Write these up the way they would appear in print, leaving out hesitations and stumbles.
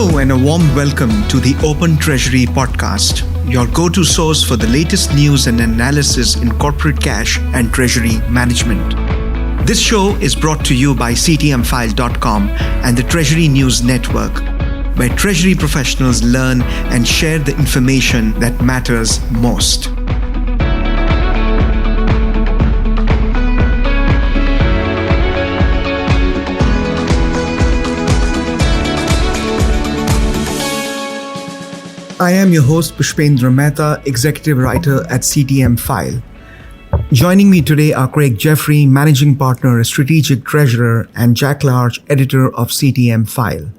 Hello and a warm welcome to the Open Treasury podcast, your go-to source for the latest news and analysis in corporate cash and treasury management. This show is brought to you by CTMfile.com and the Treasury News Network, where treasury professionals learn and share the information that matters most. I am your host, Pushpendra Mehta, Executive Writer at CTMfile. Joining me today are Craig Jeffery, Managing Partner, Strategic Treasurer, and Jack Large, Editor of CTMfile.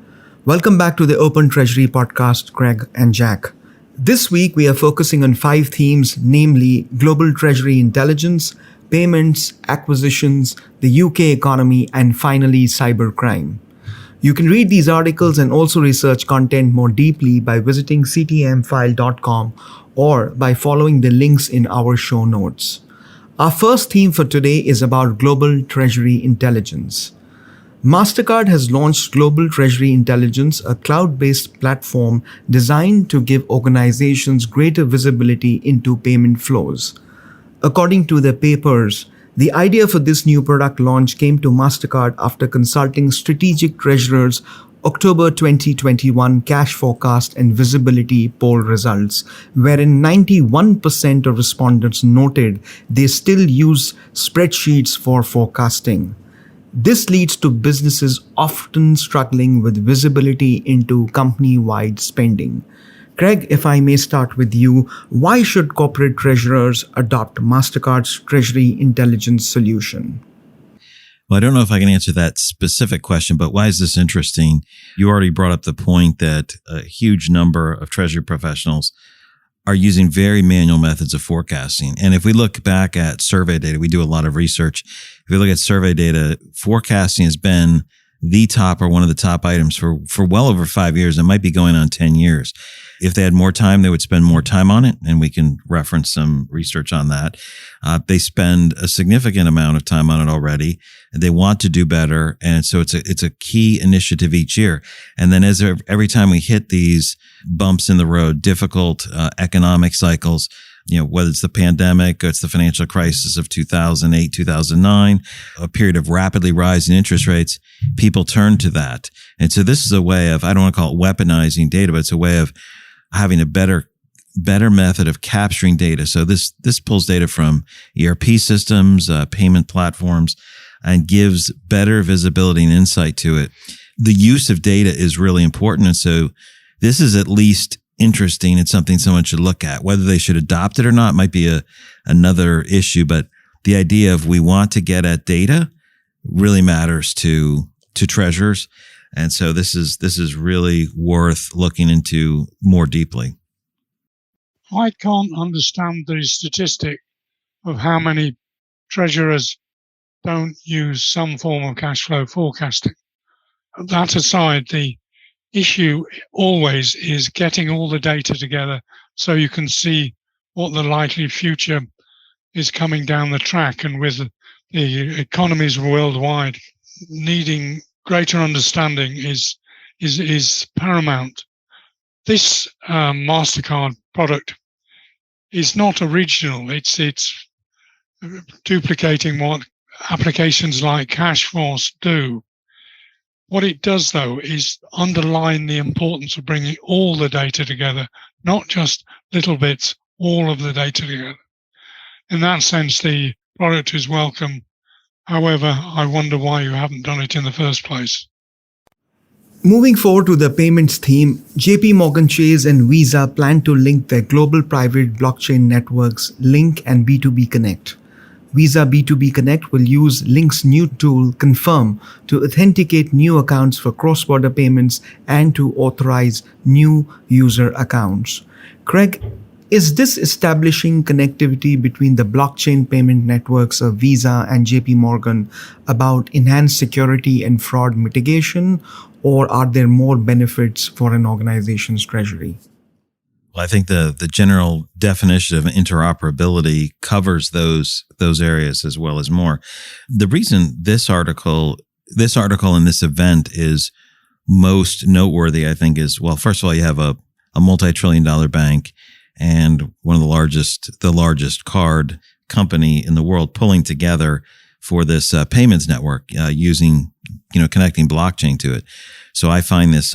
Welcome back to the Open Treasury podcast, Craig and Jack. This week, we are focusing on 5 themes, namely global treasury intelligence, payments, acquisitions, the UK economy, and finally, cybercrime. You can read these articles and also research content more deeply by visiting ctmfile.com or by following the links in our show notes. Our first theme for today is about global treasury intelligence. Mastercard has launched Global Treasury Intelligence, a cloud-based platform designed to give organizations greater visibility into payment flows. According to the papers, the idea for this new product launch came to Mastercard after consulting strategic treasurers' October 2021 cash forecast and visibility poll results, wherein 91% of respondents noted they still use spreadsheets for forecasting. This leads to businesses often struggling with visibility into company-wide spending. Craig, if I may start with you, why should corporate treasurers adopt Mastercard's Treasury Intelligence solution? Well, I don't know if I can answer that specific question, but why is this interesting? You already brought up the point that a huge number of treasury professionals are using very manual methods of forecasting. And if we look back at survey data, we do a lot of research. If we look at survey data, forecasting has been the top or one of the top items for well over 5 years. It might be going on 10 years. If they had more time, they would spend more time on it, and we can reference some research on that. They spend a significant amount of time on it already. They want to do better, and so it's a key initiative each year. And then every time we hit these bumps in the road, difficult economic cycles, whether it's the pandemic, or it's the financial crisis of 2008, 2009, a period of rapidly rising interest rates, people turn to that. And so this is a way of, I don't want to call it weaponizing data, but it's a way of having a better method of capturing data. So this pulls data from ERP systems, payment platforms, and gives better visibility and insight to it. The use of data is really important. And so this is at least interesting. It's something someone should look at. Whether they should adopt it or not might be another issue. But the idea of we want to get at data really matters to treasurers. And so this is really worth looking into more deeply. I can't understand the statistic of how many treasurers don't use some form of cash flow forecasting. That aside, the issue always is getting all the data together so you can see what the likely future is coming down the track. And with the economies worldwide needing greater understanding is paramount. This Mastercard product is not original. It's duplicating what applications like Cashforce do. What it does, though, is underline the importance of bringing all the data together, not just little bits, all of the data together. In that sense, the product is welcome. However, I wonder why you haven't done it in the first place. Moving forward to the payments theme, JPMorgan Chase and Visa plan to link their global private blockchain networks, Link and B2B Connect. Visa B2B Connect will use Link's new tool, Confirm, to authenticate new accounts for cross-border payments and to authorize new user accounts. Craig, is this establishing connectivity between the blockchain payment networks of Visa and JPMorgan about enhanced security and fraud mitigation, or are there more benefits for an organization's treasury? Well, I think the general definition of interoperability covers those areas as well as more. The reason this article and this event is most noteworthy, I think, is, well, first of all, you have a multi-trillion-dollar bank and one of the largest card company in the world pulling together for this payments network using, connecting blockchain to it. So I find this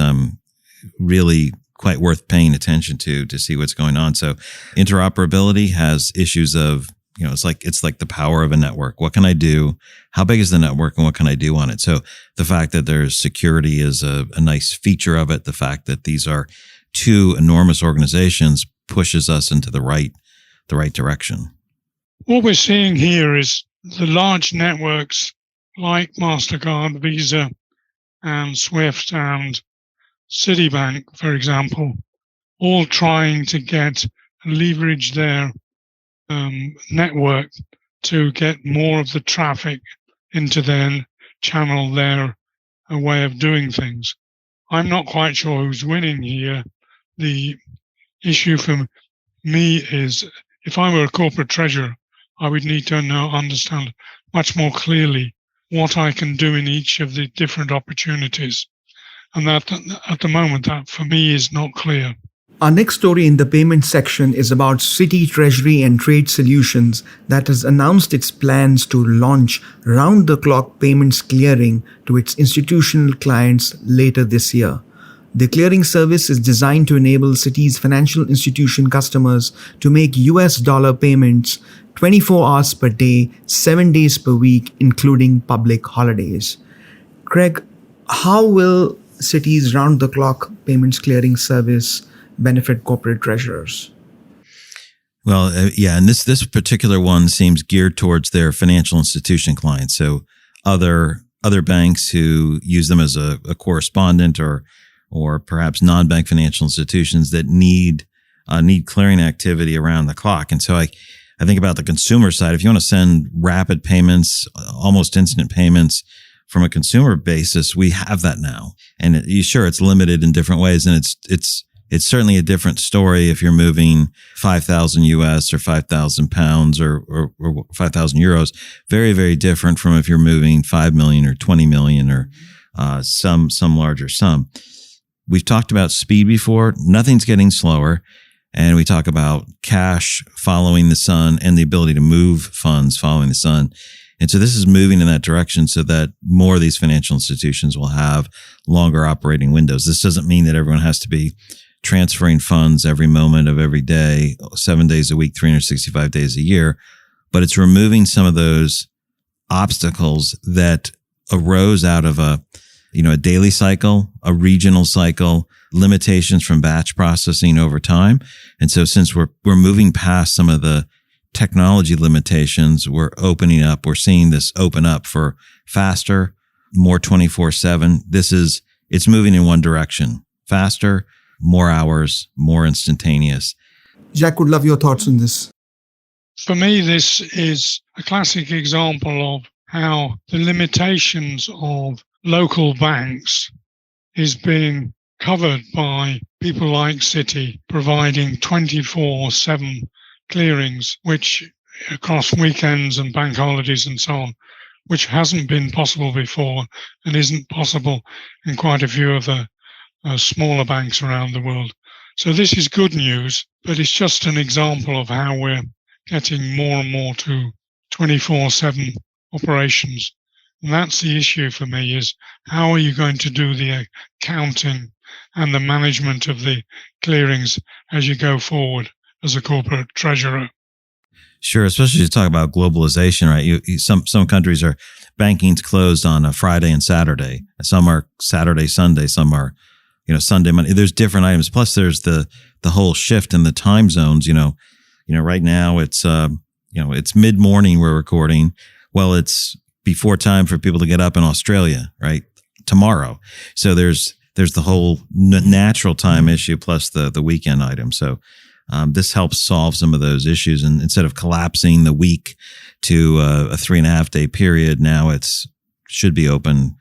really quite worth paying attention to see what's going on. So interoperability has issues of, it's like the power of a network. What can I do? How big is the network and what can I do on it? So the fact that there's security is a nice feature of it. The fact that these are two enormous organizations pushes us into the right direction. What we're seeing here is the large networks like Mastercard, Visa, and SWIFT and Citibank, for example, all trying to leverage their network to get more of the traffic into their channel, their way of doing things. I'm not quite sure who's winning here. The issue for me is, if I were a corporate treasurer, I would need to understand much more clearly what I can do in each of the different opportunities. And that, at the moment, that for me is not clear. Our next story in the payment section is about Citi Treasury and Trade Solutions that has announced its plans to launch round-the-clock payments clearing to its institutional clients later this year. The clearing service is designed to enable Citi's financial institution customers to make US dollar payments 24 hours per day, 7 days per week, including public holidays. Craig, how will Citi's round-the-clock payments clearing service benefit corporate treasurers? Well, and this particular one seems geared towards their financial institution clients. So other banks who use them as a correspondent or perhaps non-bank financial institutions that need clearing activity around the clock. And so I think about the consumer side. If you want to send rapid payments, almost instant payments from a consumer basis, we have that now. And it's limited in different ways, and it's certainly a different story if you're moving 5,000 US or 5,000 pounds or 5,000 euros. Very, very different from if you're moving 5 million or 20 million or some larger sum. We've talked about speed before. Nothing's getting slower. And we talk about cash following the sun and the ability to move funds following the sun. And so this is moving in that direction so that more of these financial institutions will have longer operating windows. This doesn't mean that everyone has to be transferring funds every moment of every day, 7 days a week, 365 days a year, but it's removing some of those obstacles that arose out of a daily cycle, a regional cycle, limitations from batch processing over time. And so since we're moving past some of the technology limitations, we're seeing this open up for faster, more 24/7. It's moving in one direction, faster, more hours, more instantaneous. Jack, would love your thoughts on this. For me, this is a classic example of how the limitations of local banks is being covered by people like Citi providing 24/7 clearings, which across weekends and bank holidays and so on, which hasn't been possible before and isn't possible in quite a few of the smaller banks around the world. So this is good news, but it's just an example of how we're getting more and more to 24/7 operations. And that's the issue for me, is how are you going to do the accounting and the management of the clearings as you go forward as a corporate treasurer? Sure, especially to talk about globalization, right? Some countries are banking's closed on a Friday and Saturday. Some are Saturday, Sunday. Some are Sunday, Monday. There's different items. Plus, there's the whole shift in the time zones. Right now it's mid-morning we're recording. Well, it's before time for people to get up in Australia, right? Tomorrow. So there's the whole natural time issue plus the weekend item. So this helps solve some of those issues. And instead of collapsing the week to a 3.5 day period, now should be open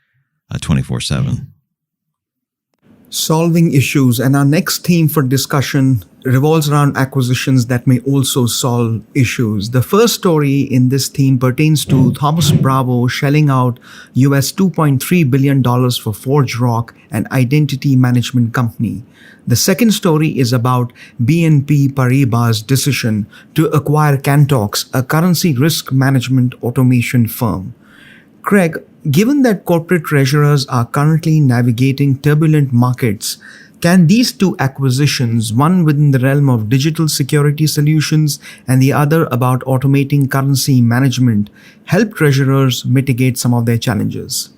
24/7. solving issues. And our next theme for discussion revolves around acquisitions that may also solve issues. The first story in this theme pertains to Thoma Bravo shelling out US $2.3 billion for ForgeRock, an identity management company. The second story is about BNP Paribas' decision to acquire Kantox, a currency risk management automation firm. Craig, given that corporate treasurers are currently navigating turbulent markets, can these two acquisitions, one within the realm of digital security solutions and the other about automating currency management, help treasurers mitigate some of their challenges?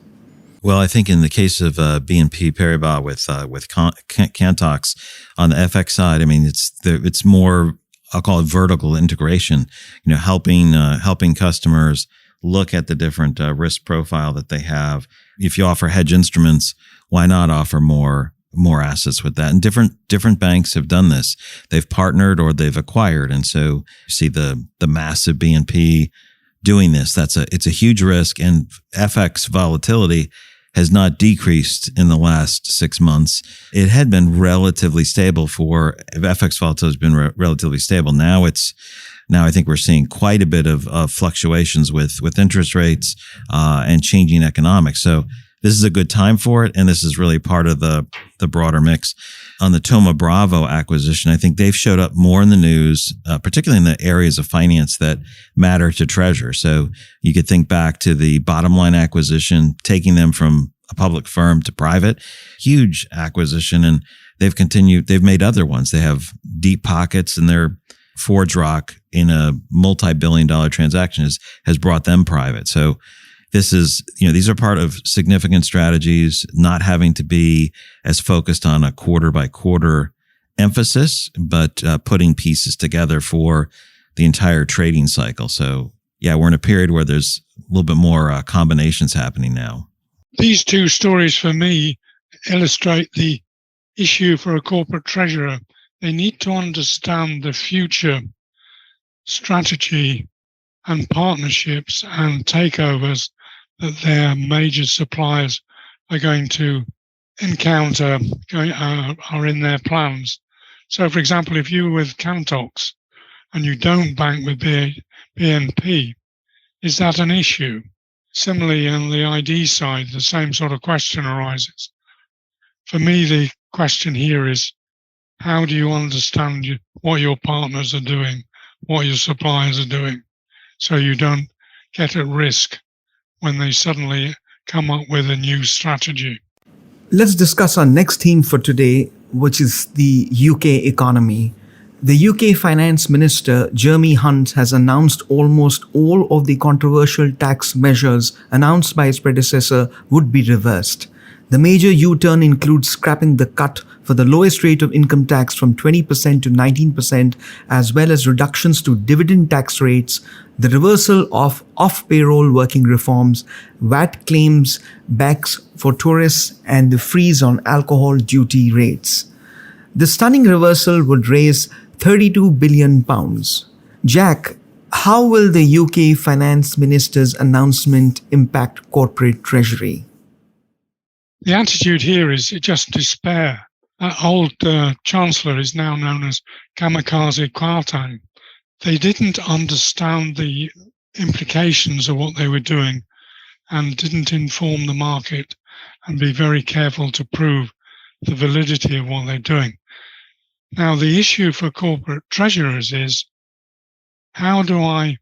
Well, I think in the case of BNP Paribas with Kantox on the FX side, I mean it's more, I'll call it vertical integration. Helping customers look at the different risk profile that they have. If you offer hedge instruments, why not offer more assets with that? And different banks have done this. They've partnered or they've acquired. And so you see the massive BNP doing this. It's a huge risk, and FX volatility has not decreased in the last 6 months. It had been relatively stable FX volatility has been relatively stable. Now I think we're seeing quite a bit of fluctuations with interest rates and changing economics. So this is a good time for it, and this is really part of the broader mix. On the Thoma Bravo acquisition, I think they've showed up more in the news, particularly in the areas of finance that matter to Treasurer. So you could think back to the Bottom Line acquisition, taking them from a public firm to private, huge acquisition, and they've made other ones. They have deep pockets, and their ForgeRock in a multi-billion-dollar transaction has brought them private. So these are part of significant strategies, not having to be as focused on a quarter by quarter emphasis, but putting pieces together for the entire trading cycle. So yeah, we're in a period where there's a little bit more combinations happening now. These two stories for me illustrate the issue for a corporate treasurer. They need to understand the future strategy and partnerships and takeovers that their major suppliers are going to encounter, are in their plans. So, for example, if you were with Kantox and you don't bank with BNP, is that an issue? Similarly, on the ID side, the same sort of question arises. For me, the question here is, how do you understand what your partners are doing, what your suppliers are doing, so you don't get at risk when they suddenly come up with a new strategy? Let's discuss our next theme for today, which is the UK economy. The UK Finance Minister, Jeremy Hunt, has announced almost all of the controversial tax measures announced by his predecessor would be reversed. The major U-turn includes scrapping the cut for the lowest rate of income tax from 20% to 19%, as well as reductions to dividend tax rates, the reversal of off-payroll working reforms, VAT claims backs for tourists, and the freeze on alcohol duty rates. The stunning reversal would raise £32 billion. Jack, how will the UK Finance Minister's announcement impact corporate treasury? The attitude here is just despair. That old Chancellor is now known as Kamikaze Kwarteng. They didn't understand the implications of what they were doing and didn't inform the market and be very careful to prove the validity of what they're doing. Now, the issue for corporate treasurers is, how do I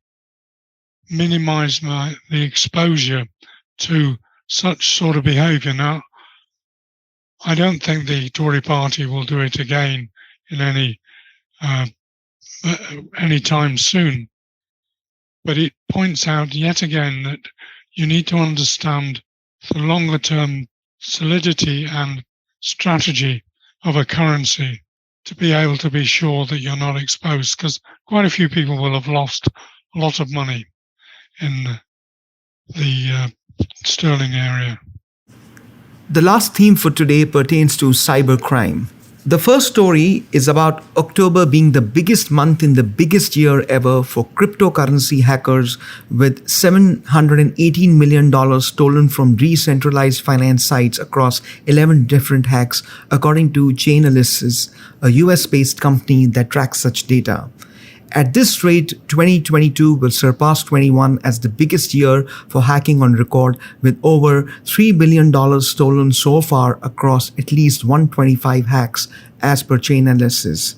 minimize the exposure to such sort of behavior? Now, I don't think the Tory party will do it again in any time soon. But it points out yet again that you need to understand the longer term solidity and strategy of a currency to be able to be sure that you're not exposed, because quite a few people will have lost a lot of money in the sterling area. The last theme for today pertains to cybercrime. The first story is about October being the biggest month in the biggest year ever for cryptocurrency hackers, with $718 million stolen from decentralized finance sites across 11 different hacks, according to Chainalysis, a US-based company that tracks such data. At this rate, 2022 will surpass 21 as the biggest year for hacking on record, with over $3 billion stolen so far across at least 125 hacks, as per Chainalysis.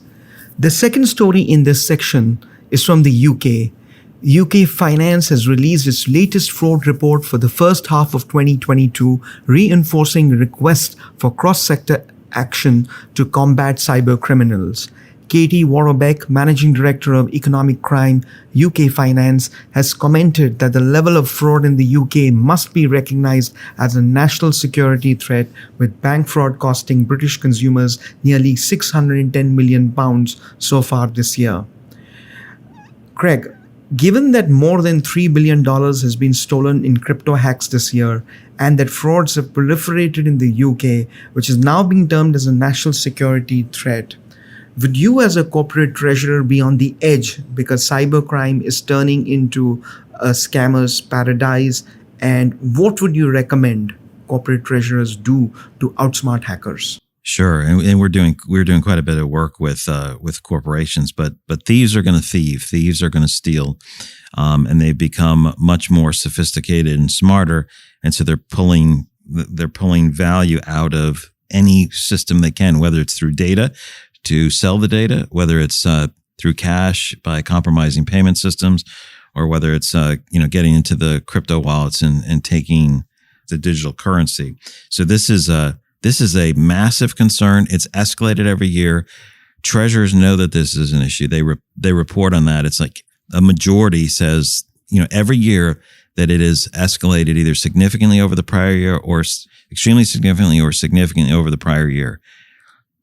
The second story in this section is from the UK. UK Finance has released its latest fraud report for the first half of 2022, reinforcing requests for cross-sector action to combat cyber criminals. Katie Warrobeck, Managing Director of Economic Crime, UK Finance, has commented that the level of fraud in the UK must be recognised as a national security threat, with bank fraud costing British consumers nearly £610 million so far this year. Craig, given that more than $3 billion has been stolen in crypto hacks this year, and that frauds have proliferated in the UK, which is now being termed as a national security threat, would you as a corporate treasurer be on the edge because cybercrime is turning into a scammer's paradise? And what would you recommend corporate treasurers do to outsmart hackers? Sure, and we're doing quite a bit of work with corporations, but thieves are going to thieve, thieves are going to steal, and they've become much more sophisticated and smarter, and so they're pulling value out of any system they can, whether it's through data to sell the data, whether it's through cash by compromising payment systems, or whether it's getting into the crypto wallets and taking the digital currency. So this is a massive concern. It's escalated every year. Treasurers know that this is an issue. They report on that. It's like a majority says every year that it is escalated either significantly over the prior year, or extremely significantly, or significantly over the prior year.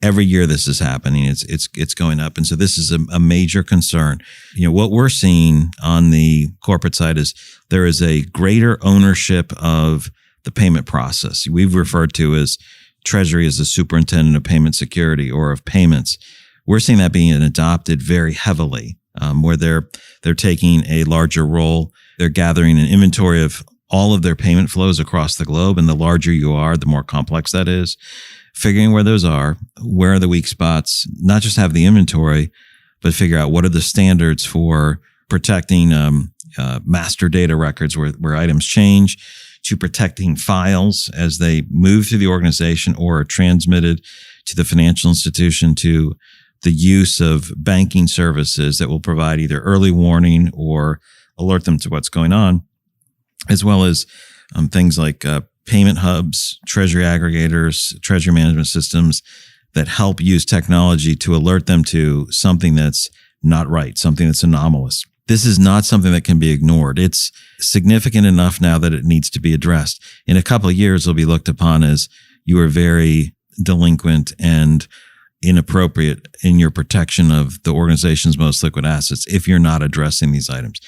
Every year this is happening. It's going up. And so this is a major concern. What we're seeing on the corporate side is there is a greater ownership of the payment process. We've referred to as Treasury as the superintendent of payment security or of payments. We're seeing that being adopted very heavily, where they're taking a larger role. They're gathering an inventory of all of their payment flows across the globe. And the larger you are, the more complex that is. Figuring where those are, where are the weak spots, not just have the inventory, but figure out what are the standards for protecting master data records where items change, to protecting files as they move through the organization or are transmitted to the financial institution, to the use of banking services that will provide either early warning or alert them to what's going on, as well as things like payment hubs, treasury aggregators, treasury management systems that help use technology to alert them to something that's not right, something that's anomalous. This is not something that can be ignored. It's significant enough now that it needs to be addressed. In a couple of years, it'll be looked upon as you are very delinquent and inappropriate in your protection of the organization's most liquid assets if you're not addressing these items.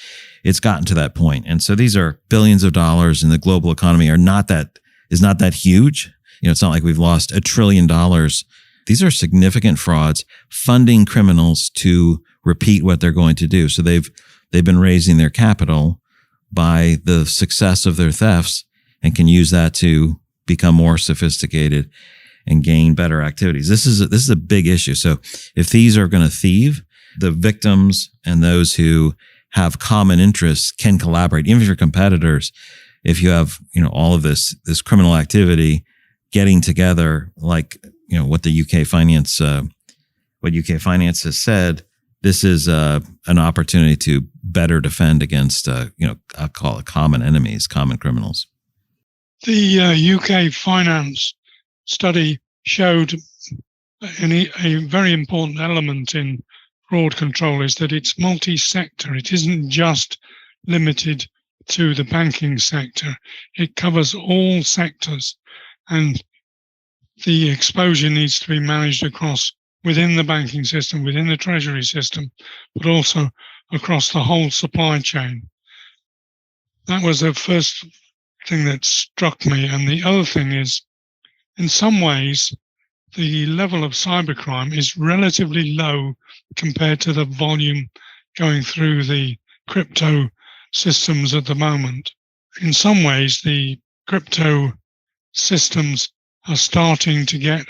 It's gotten to that point. And so these are billions of dollars in the global economy is not that huge. It's not like we've lost $1 trillion. These are significant frauds, funding criminals to repeat what they're going to do. So they've been raising their capital by the success of their thefts and can use that to become more sophisticated and gain better activities. This is a big issue. So if thieves are going to thieve, the victims and those who have common interests can collaborate. Even if you're competitors, if you have, all of this criminal activity getting together, like, what the UK Finance has said, this is an opportunity to better defend against, I'll call it common enemies, common criminals. The UK Finance study showed a very important element in fraud control is that it's multi-sector. It isn't just limited to the banking sector. It covers all sectors, and the exposure needs to be managed within the banking system, within the treasury system, but also across the whole supply chain. That was the first thing that struck me. And the other thing is, in some ways, the level of cybercrime is relatively low compared to the volume going through the crypto systems at the moment. In some ways, the crypto systems are starting to get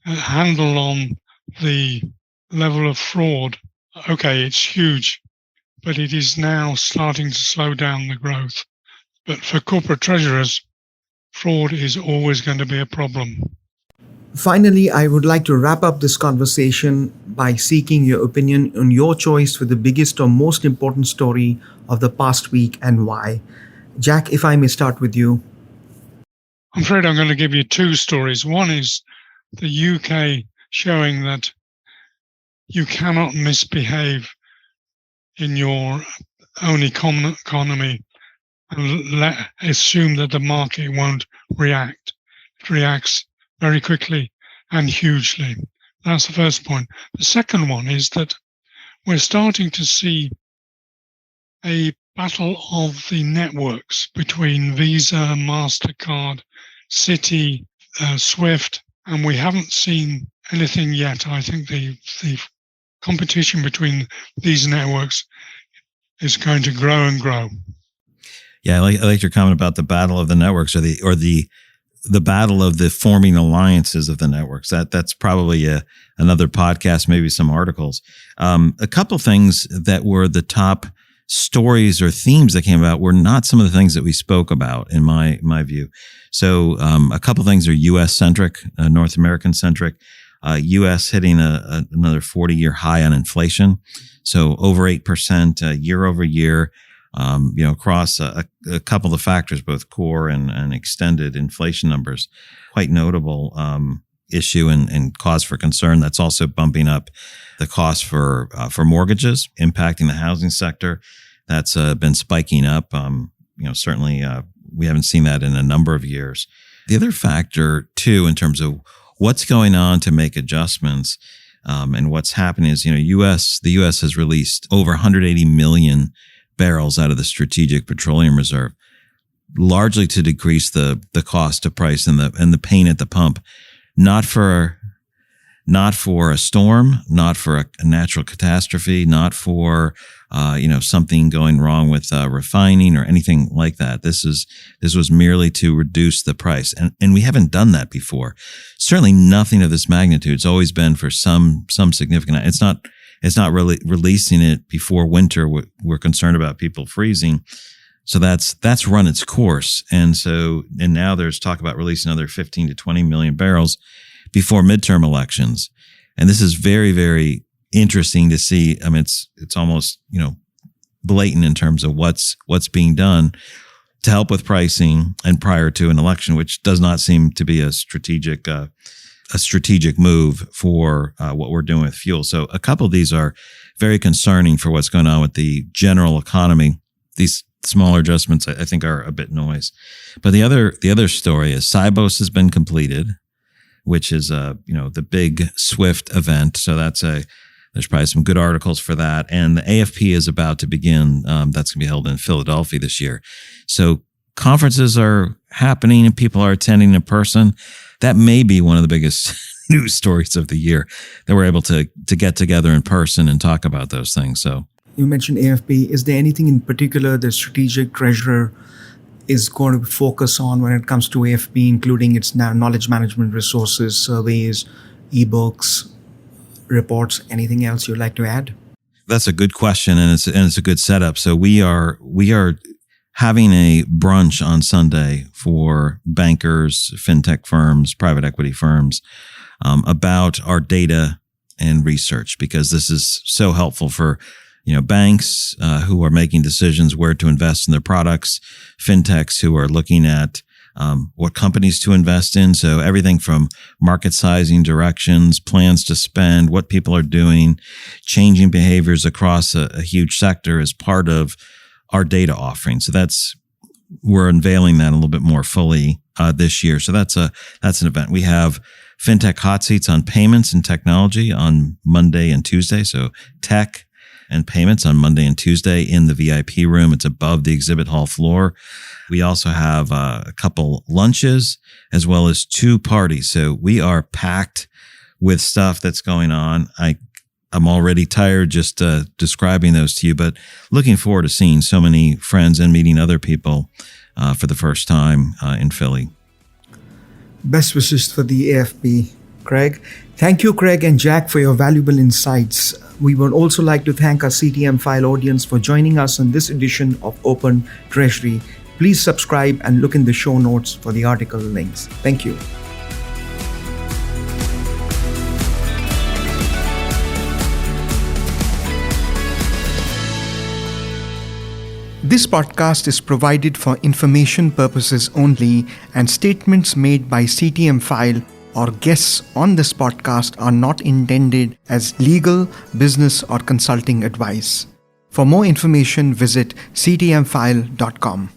a handle on the level of fraud. Okay, it's huge, but it is now starting to slow down the growth. But for corporate treasurers, fraud is always going to be a problem. Finally, I would like to wrap up this conversation by seeking your opinion on your choice for the biggest or most important story of the past week and why. Jack, if I may start with you. I'm afraid I'm going to give you two stories. One is the UK showing that you cannot misbehave in your own economy and assume that the market won't react. It reacts very quickly and hugely. That's the first point. The second one is that we're starting to see a battle of the networks between Visa, Mastercard, Citi, Swift, and we haven't seen anything yet. I think the competition between these networks is going to grow and grow. Yeah, I like your comment about the battle of the networks or the battle of the forming alliances of the networks. That's probably another podcast, maybe some articles. A couple things that were the top stories or themes that came about were not some of the things that we spoke about in my view. So a couple things are U.S. centric, North American centric. U.S. hitting another 40-year high on inflation, so over 8% year over year. Across a couple of factors, both core and extended inflation numbers, quite notable issue and cause for concern. That's also bumping up the cost for mortgages, impacting the housing sector. That's been spiking up. Certainly we haven't seen that in a number of years. The other factor too, in terms of what's going on to make adjustments and what's happening is, the U.S. has released over 180 million barrels out of the Strategic Petroleum Reserve, largely to decrease the cost to price and the pain at the pump, not for a storm, not for a natural catastrophe, not for something going wrong with refining or anything like that. This was merely to reduce the price, and we haven't done that before. Certainly, nothing of this magnitude. It's always been for some significant. It's not really releasing it before winter. We're concerned about people freezing. So that's run its course. And now there's talk about releasing another 15 to 20 million barrels before midterm elections. And this is very, very interesting to see. I mean, it's almost, blatant in terms of what's being done to help with pricing and prior to an election, which does not seem to be a strategic move for what we're doing with fuel. So a couple of these are very concerning for what's going on with the general economy. These smaller adjustments, I think, are a bit noise. But the other story is Sibos has been completed, which is the big SWIFT event. So there's probably some good articles for that. And the AFP is about to begin. That's going to be held in Philadelphia this year. So conferences are happening and people are attending in person. That may be one of the biggest news stories of the year, that we're able to get together in person and talk about those things. So you mentioned AFP. Is there anything in particular the strategic treasurer is going to focus on when it comes to AFP, including its knowledge management resources, surveys, ebooks, reports? Anything else you'd like to add? That's a good question, and it's a good setup. So we are having a brunch on Sunday for bankers, fintech firms, private equity firms, about our data and research, because this is so helpful for, banks who are making decisions where to invest in their products, fintechs who are looking at what companies to invest in. So everything from market sizing, directions, plans to spend, what people are doing, changing behaviors across a huge sector is part of our data offering. So we're unveiling that a little bit more fully this year. So that's an event. We have fintech hot seats on payments and technology on Monday and Tuesday. So tech, and payments on Monday and Tuesday in the VIP room. It's above the exhibit hall floor. We also have a couple lunches as well as 2 parties. So we are packed with stuff that's going on. I'm already tired just describing those to you, but looking forward to seeing so many friends and meeting other people for the first time in Philly. Best wishes for the AFP, Craig. Thank you, Craig and Jack, for your valuable insights. We would also like to thank our CTMfile audience for joining us on this edition of Open Treasury. Please subscribe and look in the show notes for the article links. Thank you. This podcast is provided for information purposes only, and statements made by CTMfile or guests on this podcast are not intended as legal, business, or consulting advice. For more information, visit ctmfile.com.